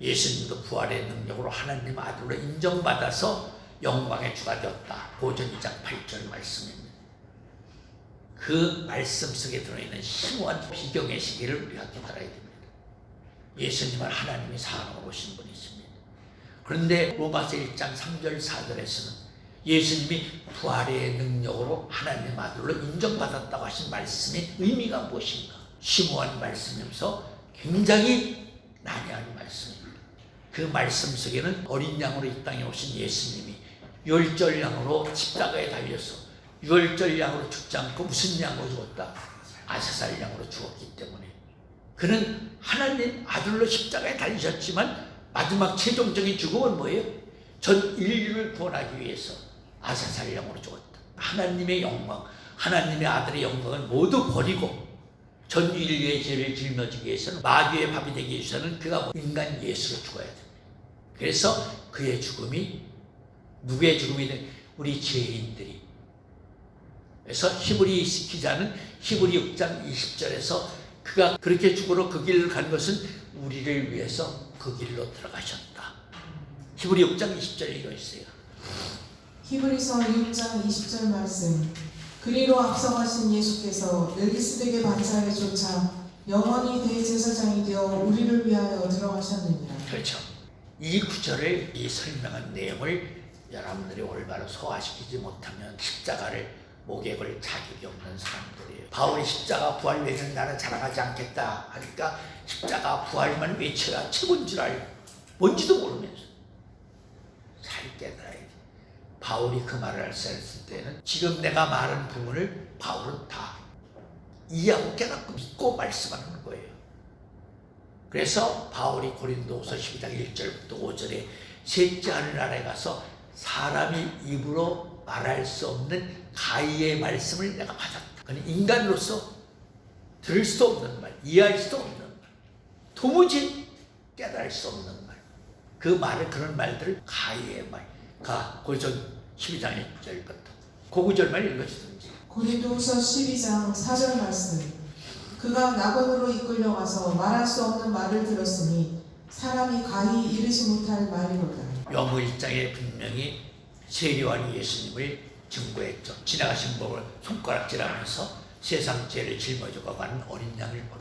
예수님도 부활의 능력으로 하나님 아들로 인정받아서 영광의 주가 되었다. 고전 2장 8절 말씀입니다. 그 말씀 속에 들어있는 심오한 비경의 시기를 우리가 깨달아야 됩니다. 예수님은 하나님이 사람으로 오신 분이십니다. 그런데 로마서 1장 3절 4절에서는 예수님이 부활의 능력으로 하나님 아들로 인정받았다고 하신 말씀의 의미가 무엇인가? 심오한 말씀이면서 굉장히 난해한 말씀입니다. 그 말씀 속에는 어린 양으로 이 땅에 오신 예수님이 유월절 양으로 십자가에 달려서 유월절 양으로 죽지 않고 무슨 양으로 죽었다? 아사살 양으로 죽었기 때문에 그는 하나님 아들로 십자가에 달리셨지만 마지막 최종적인 죽음은 뭐예요? 전 인류를 구원하기 위해서 아사살 양으로 죽었다. 하나님의 영광, 하나님의 아들의 영광을 모두 버리고 전 인류의 죄를 짊어지기 위해서는 마귀의 밥이 되기 위해서는 그가 인간 예수로 죽어야 됩니다. 그래서 그의 죽음이 누구의 죽음이든 우리 죄인들이. 그래서 히브리 기자는 히브리 6장 20절에서 그가 그렇게 죽으러 그 길을 간 것은 우리를 위해서 그 길로 들어가셨다. 히브리 6장 20절 읽어주세요. 히브리서 6장 20절 말씀. 그리로 앞서가신 예수께서 멜기스덱의 반사에 쫓아 영원히 대제사장이 되어 우리를 위하여 들어가셨느니라. 그렇죠. 이 구절을 이 설명한 내용을 여러분들이 올바로 소화시키지 못하면 십자가를 목에 걸 자격이 없는 사람들이에요. 바울이 십자가 부활 외에는 나는 자랑하지 않겠다 하니까 십자가 부활만 외쳐야 최고인 줄 알고 뭔지도 모르면서 잘 깨달아야 돼. 바울이 그 말을 했을 때는 지금 내가 말한 부분을 바울은 다 이해하고 깨닫고 믿고 말씀하는 거예요. 그래서 바울이 고린도후서 12장 1절부터 5절에 셋째 하늘나라에 가서 사람이 입으로 말할 수 없는 가히의 말씀을 내가 받았다. 그건 인간으로서 들을 수 없는 말, 이해할 수 없는 말, 도무지 깨달을 수 없는 말. 그 말을 그런 말들을 가히의 말. 고전 12장 1절부터 그 구절만 읽어주든지. 고린도후서 12장 4절 말씀. 그가 낙원으로 이끌려가서 말할 수 없는 말을 들었으니 사람이 가히 이르지 못할 말이로다. 요한복음 1장에 분명히 세례요한이 예수님을 증거했죠. 지나가신 법을 손가락질하면서 세상 죄를 짊어지고 가는 어린 양을 보라.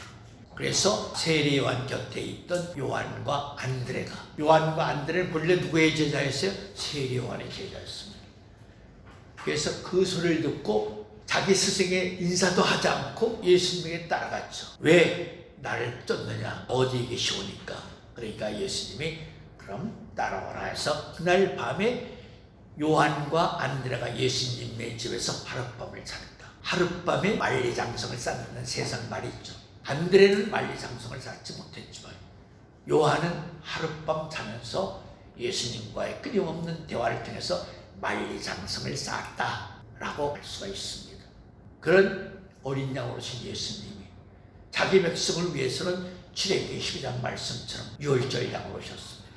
그래서 세례요한 곁에 있던 요한과 안드레는 본래 누구의 제자였어요? 세례요한의 제자였습니다. 그래서 그 소리를 듣고 자기 스승의 인사도 하지 않고 예수님에게 따라갔죠. 왜 나를 쫓느냐? 어디에 계시오니까. 그러니까 예수님이 그럼 따라오라 해서 그날 밤에 요한과 안드레가 예수님의 집에서 하룻밤을 자는다. 하룻밤에 만리장성을 쌓는 세상 말이 있죠. 안드레는 만리장성을 쌓지 못했지만 요한은 하룻밤 자면서 예수님과의 끊임없는 대화를 통해서 만리장성을 쌓았다라고 할 수가 있습니다. 그런 어린 양으로 오신 예수님이 자기 백성을 위해서는 출애굽기 12장 말씀처럼 유월절 양으로 오셨습니다.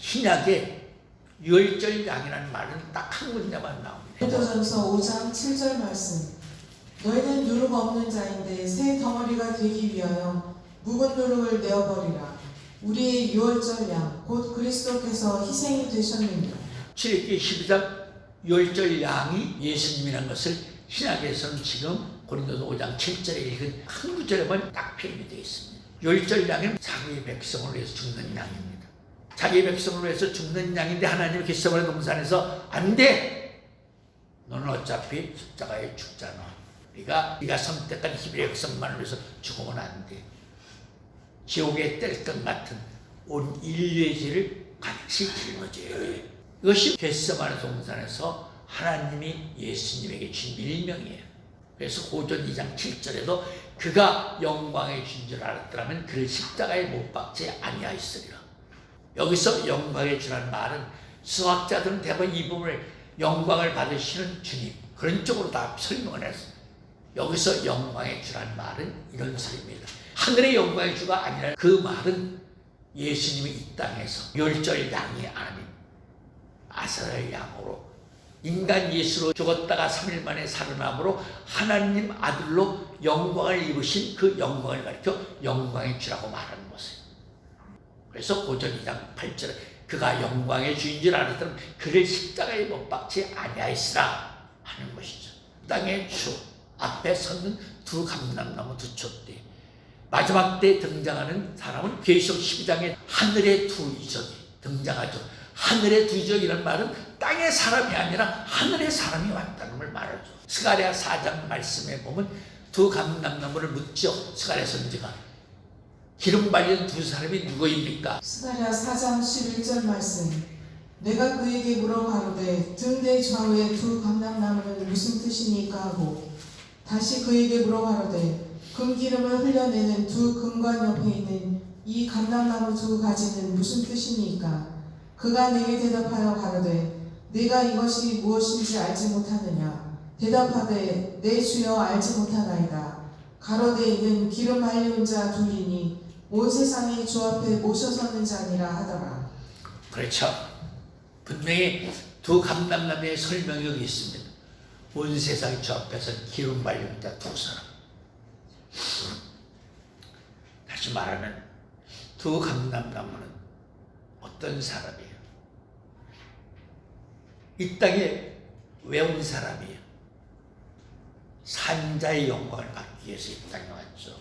신약에 유월절 양이라는 말은 딱 한 군데만 나옵니다. 베드로전서 5장 7절 말씀. 너희는 누룩 없는 자인데 새 덩어리가 되기 위하여 묵은 누룩을 내어버리라. 우리의 유월절 양 곧 그리스도께서 희생이 되셨느니라. 출애굽기 12장 유월절 양이 예수님이라는 것을 신약에서는 지금 고린도서 5장 7절에 읽은 한 구절에만 딱 표현이 되어 있습니다. 유월절 양은 자기의 백성을 위해서 죽는 양입니다. 자기 백성을 위해서 죽는 양인데 하나님이 겟세마네 동산에서 안 돼! 너는 어차피 십자가에 죽잖아. 네가 선택한 히브리 백성만을 위해서 죽으면 안 돼. 지옥에 뗄 것 같은 온 인류의 죄를 같이 짊어져야 돼. 이것이 겟세마네 동산에서 하나님이 예수님에게 준 일명이에요. 그래서 고전 2장 7절에도 그가 영광의 주인 줄 알았더라면 그를 십자가에 못 박지 아니하였으리라. 여기서 영광의 주라는 말은 수학자들은 대부분 이 부분을 영광을 받으시는 주님 그런 쪽으로 다 설명을 했어요. 여기서 영광의 주라는 말은 이런 소리입니다. 하늘의 영광의 주가 아니라 그 말은 예수님이 이 땅에서 유월절 양이 아닌 아사살 양으로 인간 예수로 죽었다가 3일 만에 살아남으로 하나님 아들로 영광을 입으신 그 영광을 가리켜 영광의 주라고 말하는 것이에요. 그래서 고전 2장 8절에 그가 영광의 주인 줄 알았더니 그를 십자가에 못 박지 아니하였으라 하는 것이죠. 땅의 주 앞에 섰는 두 감람나무 두 촛대. 마지막 때 등장하는 사람은 계시록 12장에 하늘의 두 이적이 등장하죠. 하늘의 두 이적이라는 말은 땅의 사람이 아니라 하늘의 사람이 왔다는 걸 말하죠. 스가랴 4장 말씀에 보면 두 감람나무를 묻죠. 스가랴 선지가 기름 발린 두 사람이 누구입니까? 스가랴 4장 11절 말씀. 내가 그에게 물어 가로되 등대 좌우의 두 감람나무는 무슨 뜻이니까 하고 다시 그에게 물어 가로되 금기름을 흘려내는 두 금관 옆에 있는 이 감람나무 두 가지는 무슨 뜻이니까? 그가 내게 대답하여 가로되 네가 이것이 무엇인지 알지 못하느냐? 대답하되 내 주여 알지 못하나이다. 가로되 이는 기름 발리운 자 둘이니 온 세상이 주 앞에 모셔서는 자니라 하더라. 그렇죠. 분명히 두 감람나무의 설명이 여기 있습니다. 온 세상이 주 앞에서 기름 발리운 자 두 사람. 다시 말하면 두 감람나무는 어떤 사람이에요? 이 땅에 왜 온 사람이에요? 산자의 영광을 받기 위해서 이 땅에 왔죠.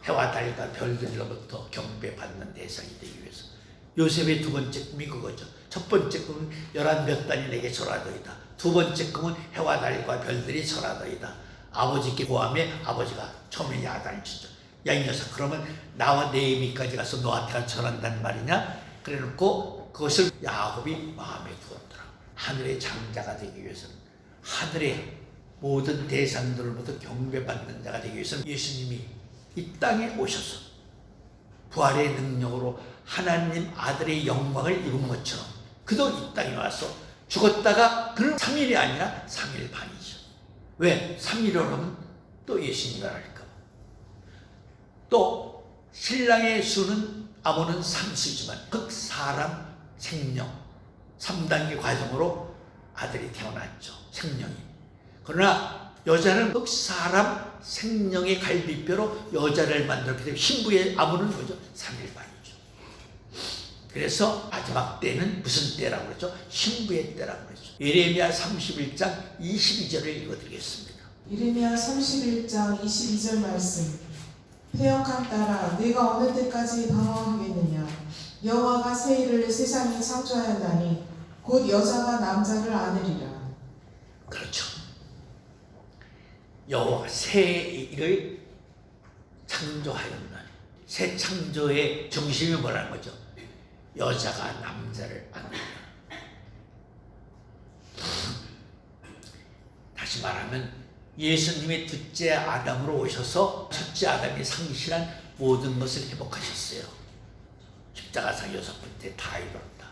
해와 달과 별들로부터 경배받는 대상이 되기 위해서. 요셉의 두 번째 꿈이 그거죠. 첫 번째 꿈은 11몇 단이 내게 절하더이다. 두 번째 꿈은 해와 달과 별들이 절하더이다. 아버지께 고함에 아버지가 처음에 야단을 치죠. 야 이 녀석 그러면 나와 내 애미까지 가서 너한테 절한다는 말이냐? 그래놓고 그것을 야곱이 마음에 두었더라. 하늘의 장자가 되기 위해서는 하늘의 모든 대상들로부터 경배받는 자가 되기 위해서는 예수님이 이 땅에 오셔서 부활의 능력으로 하나님 아들의 영광을 입은 것처럼 그도 이 땅에 와서 죽었다가 그는 3일이 아니라 3일 반이죠. 왜? 3일을 하면 또 예수님이 할까? 또 신랑의 수는 아모는 3수지만 그 사람 생명 3단계 과정으로 아들이 태어났죠. 생명이. 그러나 여자는 그 사람 생명의 갈비뼈로 여자를 만들었기 때문에 신부의 아모는 뭐죠? 3일 반이죠. 그래서 마지막 때는 무슨 때라고 그랬죠? 신부의 때라고 그랬죠. 예레미야 31장 22절을 읽어드리겠습니다. 예레미야 31장 22절 말씀. 패역한 딸아 네가 어느 때까지 방황하겠느냐? 여호와가 새 일을 세상에 창조하였나니 곧 여자가 남자를 안으리라. 그렇죠. 여호와가 새 일을 창조하였나니 새 창조의 중심이 뭐라는 거죠? 여자가 남자를 안으리라. 다시 말하면 예수님이 둘째 아담으로 오셔서 첫째 아담이 상실한 모든 것을 회복하셨어요. 십자가상 6번째 다 이뤘다.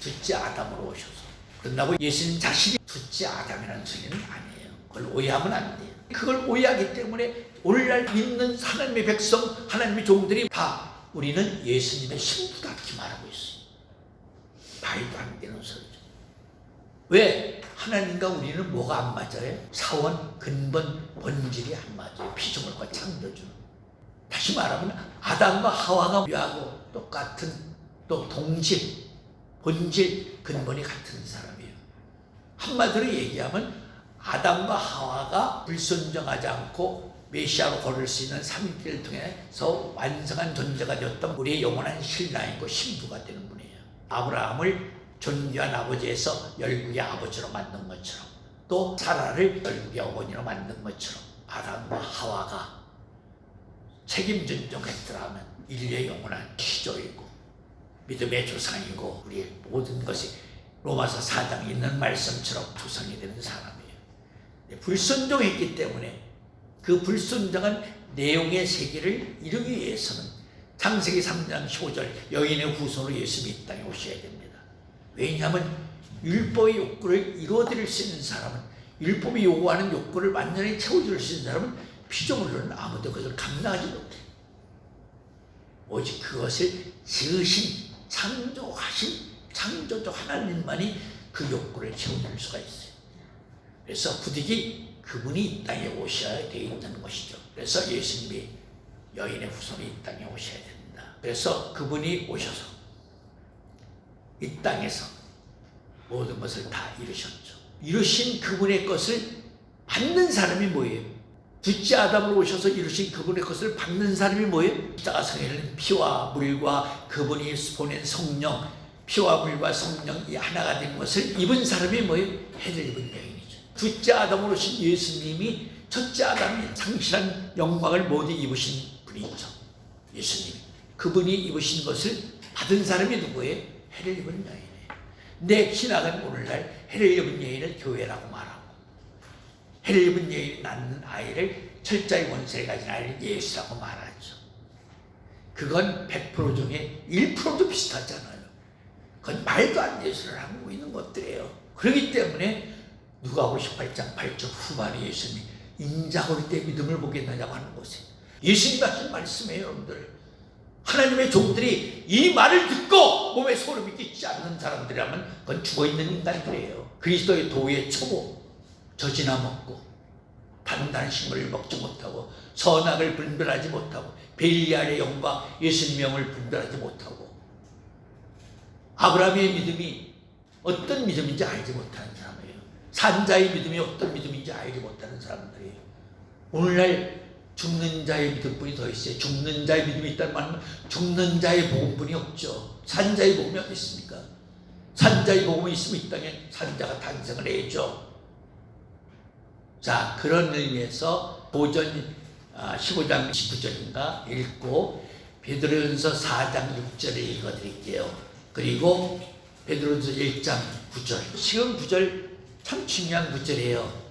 둘째 아담으로 오셔서. 그런다고 예수님 자신이 둘째 아담이라는 소리는 아니에요. 그걸 오해하면 안 돼요. 그걸 오해하기 때문에 오늘날 믿는 하나님의 백성, 하나님의 종들이 다 우리는 예수님의 신부다 이렇게 말하고 있어요. 말도 안 되는 소리죠. 왜? 하나님과 우리는 뭐가 안 맞아요? 사원, 근본, 본질이 안 맞아요. 피조물과 창조주. 다시 말하면 아담과 하와가 우리하고 똑같은 또 동질, 본질, 근본이 같은 사람이에요. 한마디로 얘기하면 아담과 하와가 불순종하지 않고 메시아로 걸을 수 있는 3일길을 통해서 완성한 존재가 되었던 우리의 영원한 신랑이고 신부가 되는 분이에요. 아브라함을 존귀한 아버지에서 열국의 아버지로 만든 것처럼 또 사라를 열국의 어머니로 만든 것처럼 아담과 하와가 책임진 종했더라면 인류의 영원한 시조이고 믿음의 조상이고 우리의 모든 것이 로마서 4장에 있는 말씀처럼 조상이 되는 사람이에요. 불순종했기 때문에 그 불순종한 내용의 세계를 이루기 위해서는 창세기 3장 15절 여인의 후손으로 예수님이 이 땅에 오셔야 됩니다. 왜냐하면 율법의 욕구를 이루어드릴 수 있는 사람은 율법이 요구하는 욕구를 완전히 채워줄 수 있는 사람은 피조물로는 아무도 그것을 감당하지 못해요. 오직 그것을 지으신 창조하신 창조주 하나님만이 그 욕구를 채워줄 수가 있어요. 그래서 부득이 그분이 이 땅에 오셔야 되어 있는 것이죠. 그래서 예수님이 여인의 후손이 이 땅에 오셔야 된다. 그래서 그분이 오셔서 이 땅에서 모든 것을 다 이루셨죠. 이루신 그분의 것을 받는 사람이 뭐예요? 둘째 아담으로 오셔서 이루신 그분의 것을 받는 사람이 뭐예요? 십자가 성에는 피와 물과 그분이 보낸 성령, 피와 물과 성령이 하나가 된 것을 입은 사람이 뭐예요? 해를 입은 여인이죠. 둘째 아담으로 오신 예수님이 첫째 아담이 상실한 영광을 모두 입으신 분이죠. 예수님. 그분이 입으신 것을 받은 사람이 누구예요? 해를 입은 여인이에요. 내 신학은 오늘날 해를 입은 여인을 교회라고 말하고, 해를 입은 여인이 낳는 아이를, 철자의 원세를 가진 아이를 예수라고 말하죠. 그건 100% 중에 1%도 비슷하잖아요. 그건 말도 안 되는 소리를 하고 있는 것들이에요. 그렇기 때문에 누가복음 18장 8절 후반에 예수님이 인자고리 때 믿음을 보겠느냐고 하는 것이에요. 예수님이 하신 말씀이에요, 여러분들. 하나님의 종들이 이 말을 듣고 몸에 소름이 끼치지 않는 사람들이라면 그건 죽어있는 인간들이에요. 그리스도의 도의 초보, 젖이나 먹고 단단한 식물을 먹지 못하고 선악을 분별하지 못하고 벨리알의 영과 예수님의 영을 분별하지 못하고 아브라함의 믿음이 어떤 믿음인지 알지 못하는 사람이에요. 산자의 믿음이 어떤 믿음인지 알지 못하는 사람들이에요. 오늘날 죽는 자의 믿음뿐이 더 있어요. 죽는 자의 믿음이 있다는 말은 죽는 자의 복음뿐이 없죠. 산자의 복음이 어디 있습니까? 산자의 복음이 있으면 이 땅에 산자가 탄생을 해야죠. 자, 그런 의미에서 보전 15장 19절인가 읽고 베드로전서 4장 6절을 읽어드릴게요. 그리고 베드로전서 1장 9절. 지금 9절 참 중요한 구절이에요.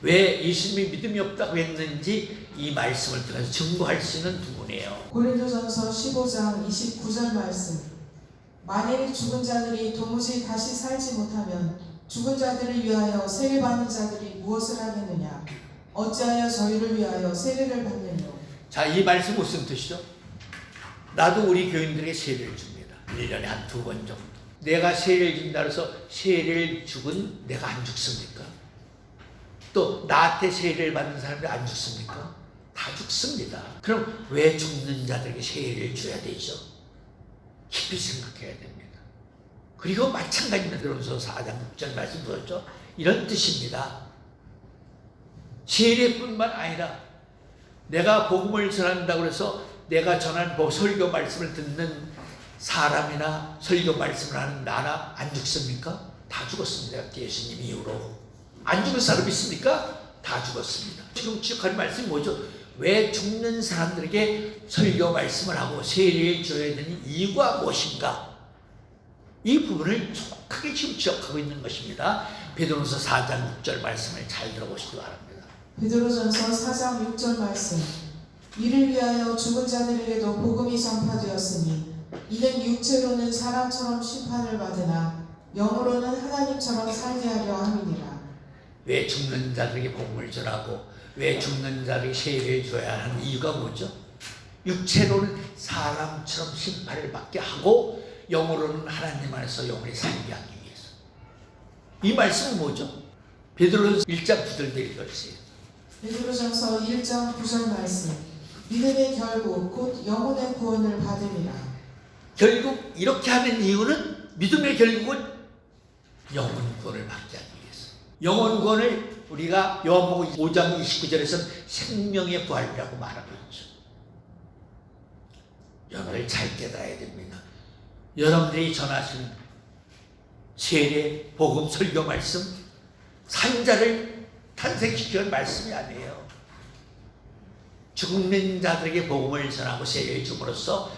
왜 예수님이 믿음이 없다고 했는지 이 말씀을 통해서 증거할 수 있는 두 분이에요. 고린도전서 15장 29절 말씀. 만일 죽은 자들이 도무지 다시 살지 못하면 죽은 자들을 위하여 세례 받는 자들이 무엇을 하겠느냐? 어찌하여 저희를 위하여 세례를 받느뇨? 자, 이 말씀 무슨 뜻이죠? 나도 우리 교인들에게 세례를 줍니다. 1년에 한 2번 정도. 내가 세례를 준다 해서 세례를 죽은 내가 안 죽습니까? 또 나한테 세례를 받는 사람들이 안 죽습니까? 다 죽습니다. 그럼 왜 죽는 자들에게 세례를 줘야 되죠? 깊이 생각해야 됩니다. 그리고 마찬가지로 베드로전서 4장 6절 말씀 보셨죠? 이런 뜻입니다. 세례뿐만 아니라 내가 복음을 전한다고 해서 내가 전한 설교 말씀을 듣는 사람이나 설교 말씀을 하는 나나 안 죽습니까? 다 죽었습니다. 예수님 이후로. 안 죽은 사람 있습니까? 다 죽었습니다. 지금 지적하는 말씀이 뭐죠? 왜 죽는 사람들에게 설교 말씀을 하고 세례를 줘야 되는 이유가 무엇인가? 이 부분을 정확하게 지금 지적하고 있는 것입니다. 베드로전서 4장 6절 말씀을 잘 들어보시기 바랍니다. 베드로전서 4장 6절 말씀. 이를 위하여 죽은 자들에게도 복음이 전파되었으니 이는 육체로는 사람처럼 심판을 받으나 영으로는 하나님처럼 살게 하려 함이니라. 왜 죽는 자들에게 복음을 전하고 왜 죽는 자들에게 세례를 줘야 하는 이유가 뭐죠? 육체로는 사람처럼 심판을 받게 하고 영으로는 하나님 안에서 영원히 살게 하기 위해서. 이 말씀은 뭐죠? 베드로전서 1장 9절 읽어주세요. 베드로전서 1장 9절 말씀. 믿음의 결국 곧 영혼의 구원을 받음이라. 결국 이렇게 하는 이유는 믿음의 결국은 영혼 구원을 받게 하기 위해서. 영혼 구원을 우리가 요한복음 5장 29절에서는 생명의 부활이라고 말하고 있죠. 여러분들 잘 깨달아야 됩니다. 여러분들이 전하신 세례, 복음, 설교 말씀, 산자를 탄생시키는 말씀이 아니에요. 죽는 자들에게 복음을 전하고 세례를 줌으로써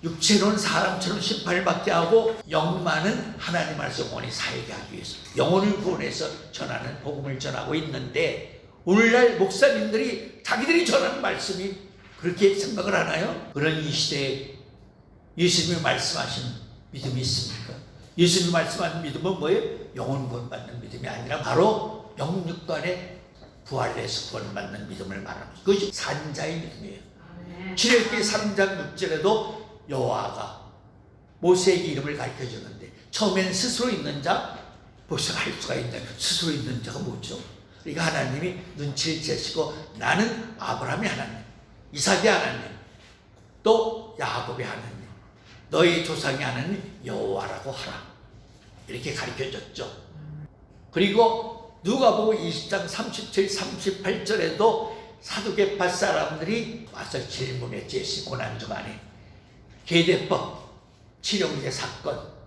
육체로는 사람처럼 심판을 받게 하고 영만은 하나님 안에서 영원히 살게 하기 위해서 영혼을 구원해서 전하는 복음을 전하고 있는데, 오늘날 목사님들이 자기들이 전하는 말씀이 그렇게 생각을 하나요? 그런 이 시대에 예수님이 말씀하신 믿음이 있습니까? 예수님이 말씀하신 믿음은 뭐예요? 영혼 구원 받는 믿음이 아니라 바로 영육간에 부활해서 구원받는 믿음을 말하는 거죠. 그것이 산자의 믿음이에요. 출애굽기 3장 6절에도 여호와가 모세에게 이름을 가르쳐주는데 처음에는 스스로 있는 자, 벌써 알 수가 있나요? 스스로 있는 자가 뭐죠? 그러니까 하나님이 눈치를 채시고 나는 아브라함의 하나님, 이삭의 하나님, 또 야곱의 하나님, 너희 조상의 하나님 여호와라고 하라. 이렇게 가르쳐줬죠. 그리고 누가복음 20장 37, 38절에도 사두개파 사람들이 와서 질문했지. 예수 고난중 안에 계대법, 칠형제 사건.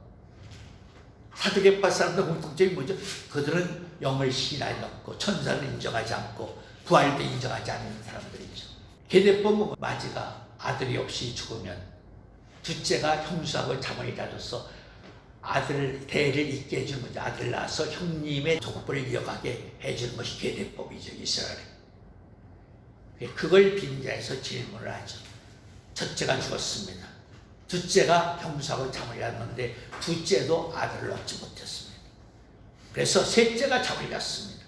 사두개파 사람들 공통점이 뭐죠? 그들은 영을 신하지 않고 천사를 인정하지 않고 부활도 인정하지 않는 사람들이죠. 계대법은 마지가 아들이 없이 죽으면 둘째가 형수하고 자문이 다져서 아들 대를 잇게 해주는 거죠. 아들 낳아서 형님의 족보를 이어가게 해주는 것이 계대법이죠. 이스라엘에. 그걸 빙자해서 질문을 하죠. 첫째가 죽었습니다. 둘째가 형수하고 자문이 났는데 둘째도 아들을 얻지 못했습니다. 그래서 셋째가 자문이 났습니다.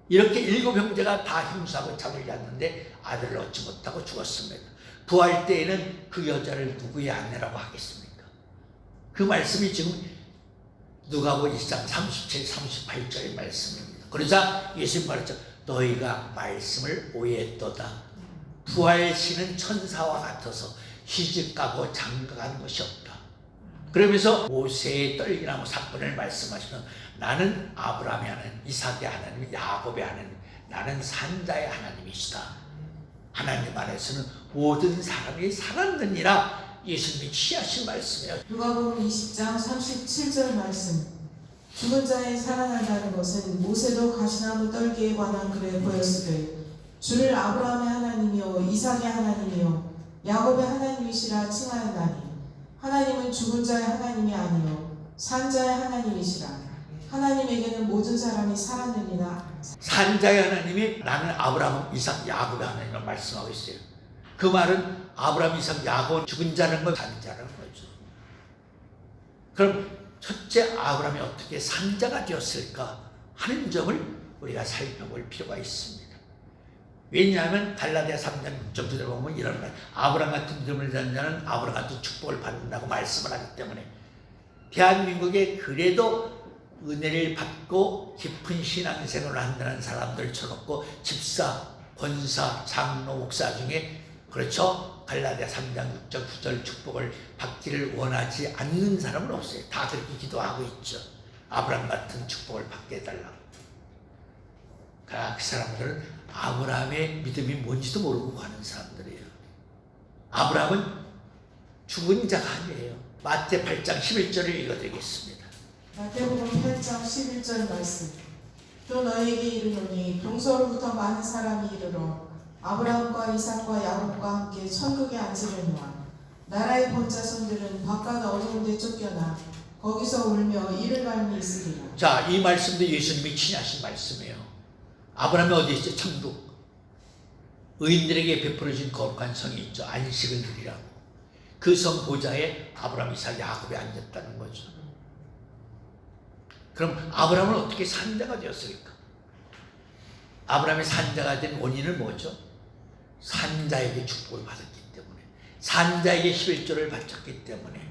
이렇게 7 형제가 다 형수하고 자문이 났는데 아들을 얻지 못하고 죽었습니다. 부활 때에는 그 여자를 누구의 아내라고 하겠습니까? 그 말씀이 지금 누가복음 20장 37, 38절의 말씀입니다. 그러자 예수님 말했죠. 너희가 말씀을 오해했도다. 부활신은 천사와 같아서 시집가고 장가가는 것이 없다. 그러면서 모세의 떨기나무 사건을 말씀하시면 나는 아브라함의 하나님, 이삭의 하나님, 야곱의 하나님, 나는 산자의 하나님이시다. 하나님 안에서는 모든 사람이 살았느니라. 예수님이 취하신 말씀이에요. 누가복음 20장 37절 말씀. 죽은 자의 살아난다는 것은 모세도 가시나무 떨기에 관한 글에 보였으되 주를 아브라함의 하나님이요 이삭의 하나님이요 야곱의 하나님이시라 칭하였나니 하나님은 죽은 자의 하나님이 아니요 산자의 하나님이시라. 하나님에게는 모든 사람이 살았느니라. 산자의 하나님이 나는 아브라함, 이삭, 야곱의 하나님이라고 말씀하고 있어요. 그 말은 아브라함, 이삭, 야곱 죽은 자는 건 산자라는 거죠. 그럼 첫째 아브라함이 어떻게 산자가 되었을까 하는 점을 우리가 살펴볼 필요가 있습니다. 왜냐하면 갈라디아 3장 6절에 보면 이런 말, 아브라함 같은 믿음을 가진 자는 아브라함 같은 축복을 받는다고 말씀을 하기 때문에 대한민국에 그래도 은혜를 받고 깊은 신앙생활을 한다는 사람들 쳐놓고 집사, 권사, 장로, 목사 중에 그렇죠? 갈라디아 3장 6절 9절 축복을 받기를 원하지 않는 사람은 없어요. 다 그렇게 기도하고 있죠. 아브라함 같은 축복을 받게 해달라고. 그 사람들은 아브라함의 믿음이 뭔지도 모르고 가는 사람들이에요. 아브라함은 죽은 자가 아니에요. 마태 8장 11절을 읽어드리겠습니다. 마태복음 8장 11절 말씀. 또 너희에게 이르노니 동서로부터 많은 사람이 이르러 아브라함과 이삭과 야곱과 함께 천국에 앉으려니와 나라의 본자손들은 바깥 어두운 데 쫓겨나 거기서 울며 이를 갈미 있으리라. 자, 이 말씀도 예수님이 친하신 말씀이에요. 아브라함이 어디 있죠? 천국. 의인들에게 베풀어진 거룩한 성이 있죠. 안식을 누리라고. 그 성 보좌에 아브라함, 이삭, 야곱이 앉았다는 거죠. 그럼 아브라함은 어떻게 산자가 되었을까? 아브라함이 산자가 된 원인은 뭐죠? 산자에게 축복을 받았기 때문에, 산자에게 11조를 바쳤기 때문에.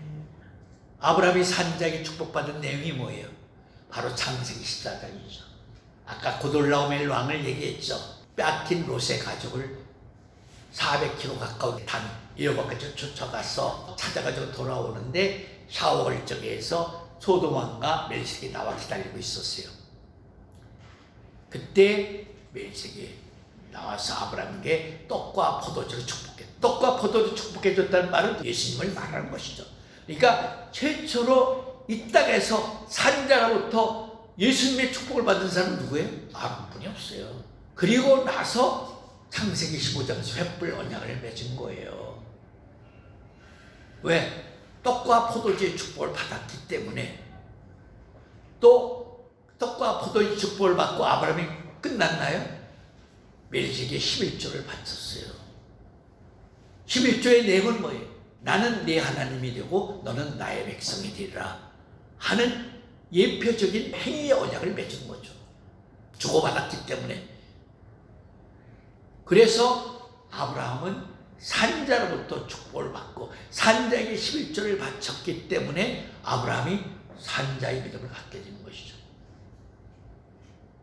아브라함이 산자에게 축복받은 내용이 뭐예요? 바로 창세기 14장이죠. 아까 고돌라오멜 왕을 얘기했죠. 빼앗긴 롯의 가족을 400km 가까운 단 이어가지고 쫓아가서 찾아가지고 돌아오는데 샤워를 저기에서 소돔 왕과 멜색이 나와 기다리고 있었어요. 그때 멜색이 나와서 아브라함에게 떡과 포도주를 축복해. 떡과 포도주를 축복해 줬다는 말은 예수님을 말하는 것이죠. 그러니까 최초로 이 땅에서 산자로부터 예수님의 축복을 받은 사람은 누구예요? 아무분이 없어요. 그리고 나서 창세기 15장에서 횃불 언약을 맺은 거예요. 왜? 떡과 포도주의 축복을 받았기 때문에. 또 떡과 포도주의 축복을 받고 아브라함이 끝났나요? 멜색에 11조를 바쳤어요. 11조의 내용은 뭐예요? 나는 네 하나님이 되고 너는 나의 백성이 되리라 하는 예표적인 행위의 언약을 맺은 거죠. 주고받았기 때문에. 그래서 아브라함은 산자로부터 축복을 받고 산자에게 11조를 바쳤기 때문에 아브라함이 산자의 믿음을 갖게 된 것이죠.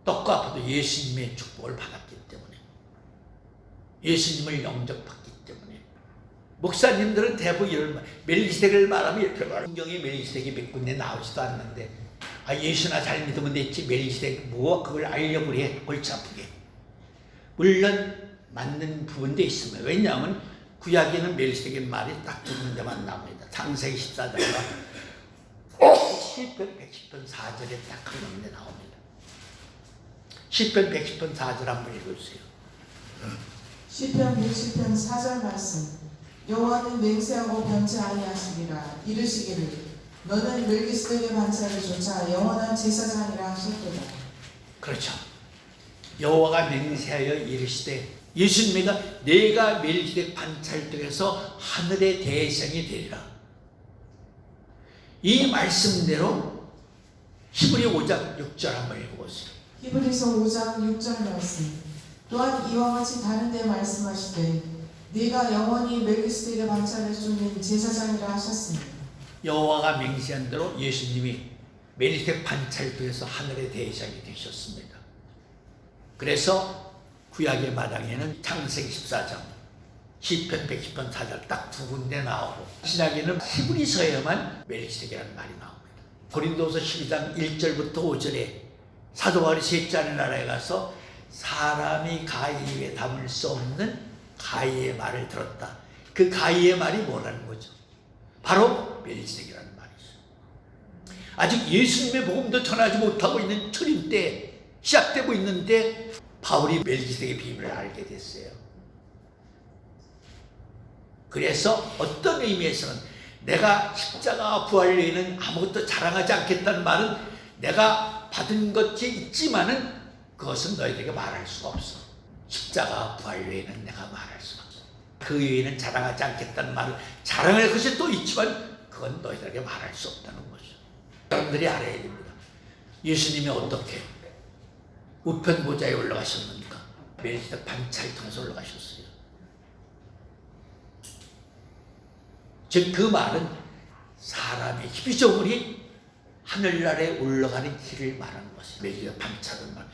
떡과 포도 예수님의 축복을 받았기 때문에, 예수님을 영접받기 때문에 목사님들은 대부분 이런 멜기세덱을 말하면 이렇게 말해요. 성경에 멜기세덱이 몇 군데 나오지도 않는데 예수나 잘 믿으면 됐지 멜기세덱 뭐 그걸 알려고 그래 골치 아프게. 물론 맞는 부분도 있습니다. 왜냐하면 구약에는 멜기세덱의 말이 딱 두 군데만 나옵니다. 창세기 14장과 시편 110편 4절에 딱 한 군데 나옵니다. 시편 110편 4절 한번 읽어주세요. 시편 110편 4절 말씀. 여호와는 맹세하고 변치 아니하시리라. 이르시기를 너는 멜기스덱의 반차를 쫓아 영원한 제사장이라 하셨도다. 그렇죠. 여호와가 맹세하여 이르시되 예수님이가 내가 멜기세덱 반찰떡에서 하늘의 대성이 되리라. 이 말씀대로 히브리 5장 6절 한번 읽어보세요. 히브리서 5장 6절 말씀. 또한 이와 같이 다른 데 말씀하시되 네가 영원히 멜기스덱의 반차를 쫓는 제사장이라 하셨습니다. 여호와가 맹세한 대로 예수님이 멜기세덱 반찰떡에서 하늘의 대성이 되셨습니다. 그래서 구약의 마당에는 창세기 14장, 시편 110편 4절 딱 두 군데 나오고 신약에는 히브리서에만 멜기세덱이라는 말이 나옵니다. 고린도서 12장 1절부터 5절에 사도 바울이 셋째 하늘 나라에 가서 사람이 가히 입에 담을 수 없는 가히의 말을 들었다. 그 가히의 말이 뭐라는 거죠? 바로 멜기세덱이라는 말이죠. 아직 예수님의 복음도 전하지 못하고 있는 초림 때 시작되고 있는데 바울이 멜기세덱의 비밀을 알게 됐어요. 그래서 어떤 의미에서는 내가 십자가 부활 외에는 아무것도 자랑하지 않겠다는 말은 내가 받은 것이 있지만은 그것은 너희들에게 말할 수가 없어. 십자가 부활 외에는 내가 말할 수가 없어. 그 외에는 자랑하지 않겠다는 말은 자랑할 것이 또 있지만 그건 너희들에게 말할 수 없다는 거죠. 여러분들이 알아야 됩니다. 예수님이 어떻게 우편 보좌에 올라가셨는가? 멜기세덱 반차를 통해서 올라가셨어요. 즉 그 말은 사람의 희비조물이 하늘나라에 올라가는 길을 말하는 것이에요. 멜기세덱 반차는 말.